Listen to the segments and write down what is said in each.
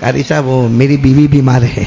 कारी साहब वो मेरी बीवी बीमार है,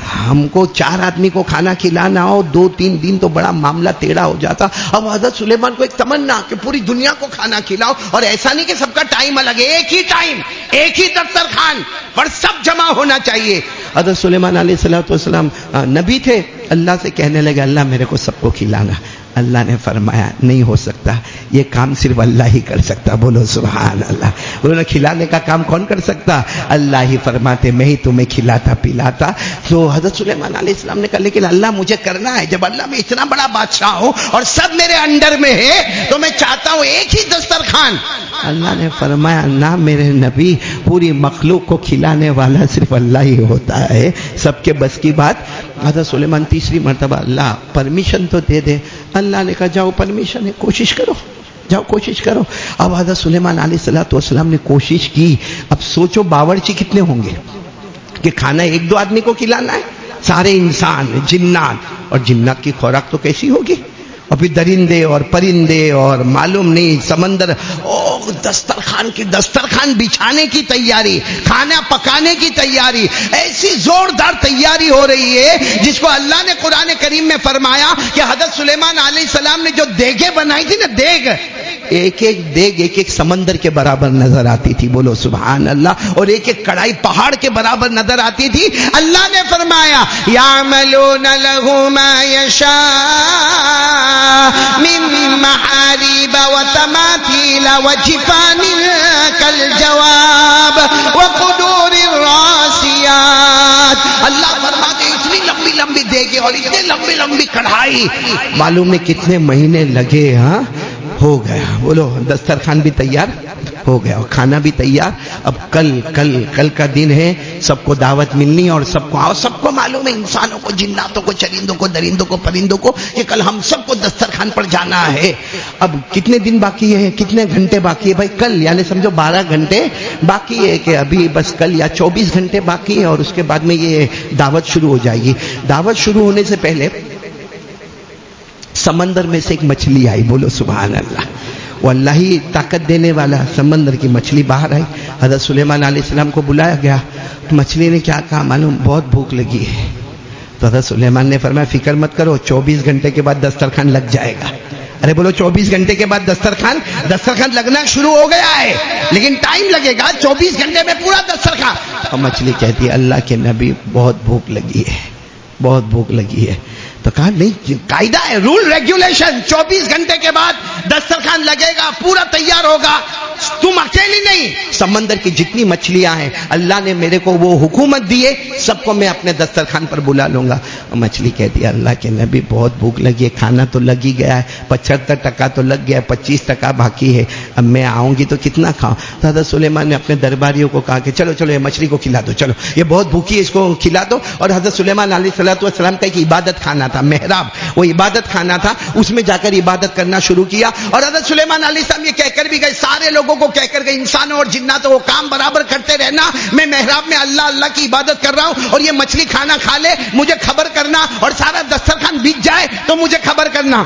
हमको 4 आदमी को खाना खिलाना हो 2-3 दिन तो बड़ा मामला टेढ़ा हो जाता। अब हजरत सुलेमान को एक तमन्ना कि पूरी दुनिया को खाना खिलाओ, और ऐसा नहीं कि सबका टाइम अलग है, एक ही टाइम, एक ही दस्तरखान पर सब जमा होना चाहिए। हजरत सुलेमान अलैहिस्सलाम नबी थे, अल्लाह से कहने लगे अल्लाह मेरे को सबको खिलाना। अल्लाह ने फरमाया नहीं हो सकता, ये काम सिर्फ अल्लाह ही कर सकता। बोलो सुभान अल्लाह। बोलो खिलाने का काम कौन कर सकता? अल्लाह ही फरमाते मैं ही तुम्हें खिलाता पिलाता। तो हजरत सुलेमान अलैहिस्सलाम ने कहा लेकिन अल्लाह मुझे करना है, जब अल्लाह में इतना बड़ा बादशाह हो और सब मेरे अंडर में है तो मैं चाहता हूं एक ही दस्तरखान। अल्लाह ने फरमाया ना मेरे नबी, पूरी मखलूक को खिलाने वाला सिर्फ अल्लाह ही होता है, सबके बस की बात। हजरत सुलेमान तीसरी मर्तबा अल्लाह परमिशन तो दे दे। अल्लाह ने कहा जाओ परमिशन है, कोशिश करो, जाओ कोशिश करो। अब हजरत सुलेमान अलैहिस्सलाम ने कोशिश की। अब सोचो बावर्ची कितने होंगे कि खाना 1-2 आदमी को खिलाना है, सारे इंसान जिन्नात, और जिन्नात की खुराक तो कैसी होगी, और फिर दरिंदे और परिंदे और मालूम नहीं समंदर। दस्तरखान बिछाने की तैयारी, खाना पकाने की तैयारी, ऐसी जोरदार तैयारी हो रही है जिसको अल्लाह ने कुरान करीम में फरमाया कि हजरत सुलेमान अलैहिस्सलाम ने जो देगे बनाई थी ना, देग, एक एक देग एक एक समंदर के बराबर नजर आती थी। बोलो सुभान अल्लाह। और एक एक कढ़ाई पहाड़ के बराबर नजर आती थी। अल्लाह ने फरमाया यामलून लहू मा यशा मिन महारिब व तमाथील व जिफानिल कल जवाब व कुदूरिर रासियात। अल्लाह फरमाते इतनी लंबी लंबी देगे और इतनी लंबी लंबी कढ़ाई, मालूम है कितने महीने लगे। हाँ हो गया। बोलो दस्तरखान भी तैयार हो गया और खाना भी तैयार। अब कल का दिन है, सबको दावत मिलनी और सबको आओ। सबको मालूम है, इंसानों को, जिन्नातों को, चरिंदों को, दरिंदों को, परिंदों को, कि कल हम सबको दस्तरखान पर जाना है। अब कितने दिन बाकी है, कितने घंटे बाकी है भाई? कल यानी समझो 12 घंटे बाकी है कि अभी बस कल या 24 घंटे बाकी है और उसके बाद में ये दावत शुरू हो जाएगी। दावत शुरू होने से पहले समंदर में से एक मछली आई। बोलो सुभान अल्लाह। वो अल्लाह ही ताकत देने वाला, समंदर की मछली बाहर आई। हज़रत सुलेमान अलैहिस्सलाम को बुलाया गया तो मछली ने क्या कहा मालूम? बहुत भूख लगी है। तो हज़रत सुलेमान ने फरमाया फिक्र मत करो, 24 घंटे के बाद दस्तरखान लग जाएगा। अरे बोलो 24 घंटे के बाद दस्तरखान लगना शुरू हो गया है, लेकिन टाइम लगेगा, 24 घंटे में पूरा दस्तरखान। और मछली कहती है अल्लाह के नबी बहुत भूख लगी है, बहुत भूख लगी है। तो कहा नहीं, कायदा है, रूल रेगुलेशन, 24 घंटे के बाद दस्तरखान लगेगा, पूरा तैयार होगा। तुम अकेली नहीं, समंदर की जितनी मछलियां हैं अल्लाह ने मेरे को वो हुकूमत दी है, सबको मैं अपने दस्तरखान पर बुला लूंगा। मछली कहती है अल्लाह के नबी बहुत भूख लगी है, खाना तो लग ही गया है, 75% तो लग गया है, 25% बाकी है, अब मैं आऊंगी तो कितना खाऊं? तो हज़रत सुलेमान ने अपने दरबारियों को कहा कि चलो चलो ये मछली को खिला दो, चलो ये बहुत भूखी है, इसको खिला दो। और हज़रत सुलेमान अलैहिस्सलाम का एक इबादत खाना था, मेहराब, वो इबादत खाना था, उसमें जाकर इबादत करना शुरू किया। और हज़रत सुलेमान अलैहिस्सलाम ये कहकर भी गए, सारे लोगों को कहकर गए, इंसानों और जिन्नातों को काम बराबर करते रहना, मैं मेहराब में अल्लाह अल्लाह की इबादत कर रहा हूं और ये मछली खाना खा ले, मुझे खबर करना, और सारा दस्तरखान बिक जाए तो मुझे खबर करना।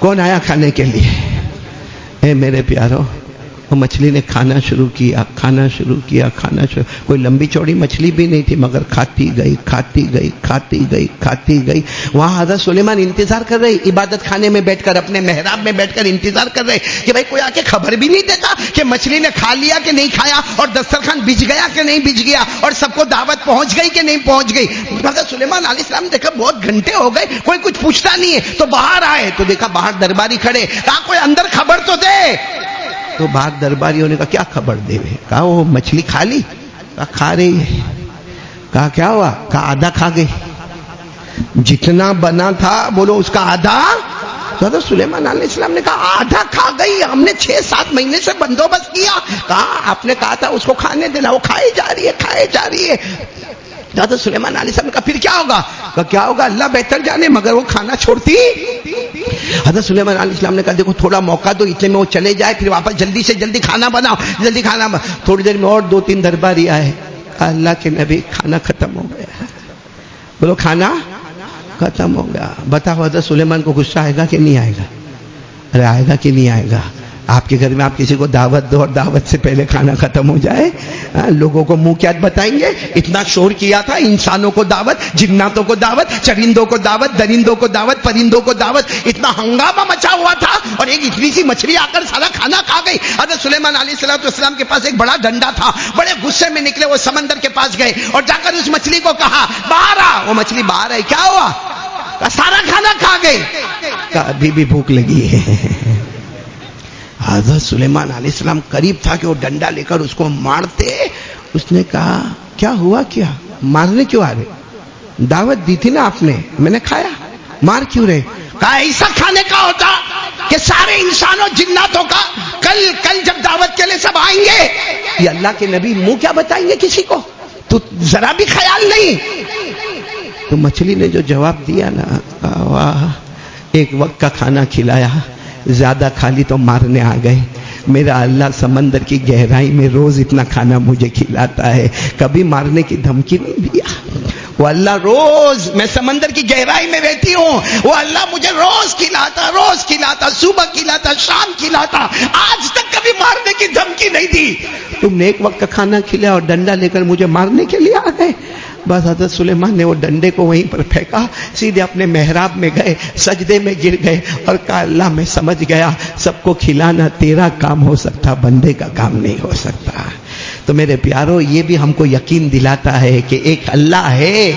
कौन आया खाने के लिए? ए मेरे प्यारो, वो मछली ने खाना शुरू किया। कोई लंबी चौड़ी मछली भी नहीं थी, मगर खाती गई। वहां हज़रत सुलेमान इंतजार कर रहे, इबादत खाने में बैठकर, अपने मेहराब में बैठकर इंतजार कर रहे कि भाई कोई आके खबर भी नहीं देता कि मछली ने खा लिया कि नहीं खाया, और दस्तरखान बिछ गया कि नहीं बिछ गया, और सबको दावत पहुंच गई कि नहीं पहुंच गई। हज़रत सुलेमान अलैहिस्सलाम ने देखा बहुत घंटे हो गए, कोई कुछ पूछता नहीं है, तो बाहर आए तो देखा बाहर दरबारी खड़े। कहा कोई अंदर खबर तो दे। तो बाहर दरबारियों ने कहा क्या खबर देवे? कहा वो मछली खा ली? कहा खा रही है। कहा क्या हुआ? कहा आधा खा गई, जितना बना था बोलो उसका आधा। तो हज़रत सुलेमान अलैहिस्सलाम ने कहा आधा खा गई, हमने 6-7 महीने से बंदोबस्त किया। कहा आपने कहा था उसको खाने देना, वो खाई जा रही है। हज़रत सुलेमान अलैहिस्सलाम ने कहा फिर क्या होगा? कहा क्या होगा अल्लाह बेहतर जाने, मगर वो खाना छोड़ती। हज़रत सुलेमान अलैहिस्सलाम ने कहा देखो थोड़ा मौका दो, इतने में वो चले जाए, फिर वापस जल्दी से जल्दी खाना बनाओ, जल्दी खाना। थोड़ी देर में और 2-3 दरबारी आए। अल्लाह के नबी खाना खत्म हो गया। बोलो खाना खत्म हो गया। बताओ हज़रत सुलेमान को गुस्सा आएगा कि नहीं आएगा? अरे आएगा कि नहीं आएगा? آپ کے گھر میں آپ کسی کو دعوت دو اور دعوت سے پہلے کھانا ختم ہو جائے، لوگوں کو منہ کیا بتائیں گے؟ اتنا شور کیا تھا، انسانوں کو دعوت، جناتوں کو دعوت، چرندوں کو دعوت، درندوں کو دعوت، پرندوں کو دعوت، اتنا ہنگامہ مچا ہوا تھا، اور ایک اتنی سی مچھلی آ کر سارا کھانا کھا گئی۔ حضرت سلیمان علیہ السلام کے پاس ایک بڑا ڈنڈا تھا، بڑے غصے میں نکلے، وہ سمندر کے پاس گئے اور جا کر اس مچھلی کو کہا باہر آ۔ وہ مچھلی باہر آئی، کیا ہوا؟ سارا کھانا کھا گئی۔ ابھی بھی بھوک لگی ہے۔ حضرت سلیمان علیہ السلام قریب تھا کہ وہ ڈنڈا لے کر اس کو مارتے، اس نے کہا کیا ہوا؟ کیا مارنے کیوں آ رہے؟ دعوت دی تھی نا آپ نے، میں نے کھایا، مار کیوں رہے؟ کہا ایسا کھانے کا ہوتا کہ سارے انسانوں جناتوں کا کل جب دعوت کے لیے سب آئیں گے، یہ اللہ کے نبی منہ کیا بتائیں گے کسی کو؟ تو ذرا بھی خیال نہیں۔ تو مچھلی نے جو جواب دیا نا، واہ، ایک وقت کا کھانا کھلایا، زیادہ کھا لی تو مارنے آ گئے۔ میرا اللہ سمندر کی گہرائی میں روز اتنا کھانا مجھے کھلاتا ہے، کبھی مارنے کی دھمکی نہیں دیا۔ وہ اللہ روز، میں سمندر کی گہرائی میں رہتی ہوں، وہ اللہ مجھے روز کھلاتا، صبح کھلاتا، شام کھلاتا، آج تک کبھی مارنے کی دھمکی نہیں دی۔ تم نے ایک وقت کا کھانا کھلایا اور ڈنڈا لے کر مجھے مارنے کے لیے آ گئے۔ بس حضرت سلیمان نے وہ ڈنڈے کو وہیں پر پھینکا، سیدھے اپنے محراب میں گئے، سجدے میں گر گئے اور کہا اللہ میں سمجھ گیا سب کو کھلانا تیرا کام ہو سکتا، بندے کا کام نہیں ہو سکتا۔ تو میرے پیارو، یہ بھی ہم کو یقین دلاتا ہے کہ ایک اللہ ہے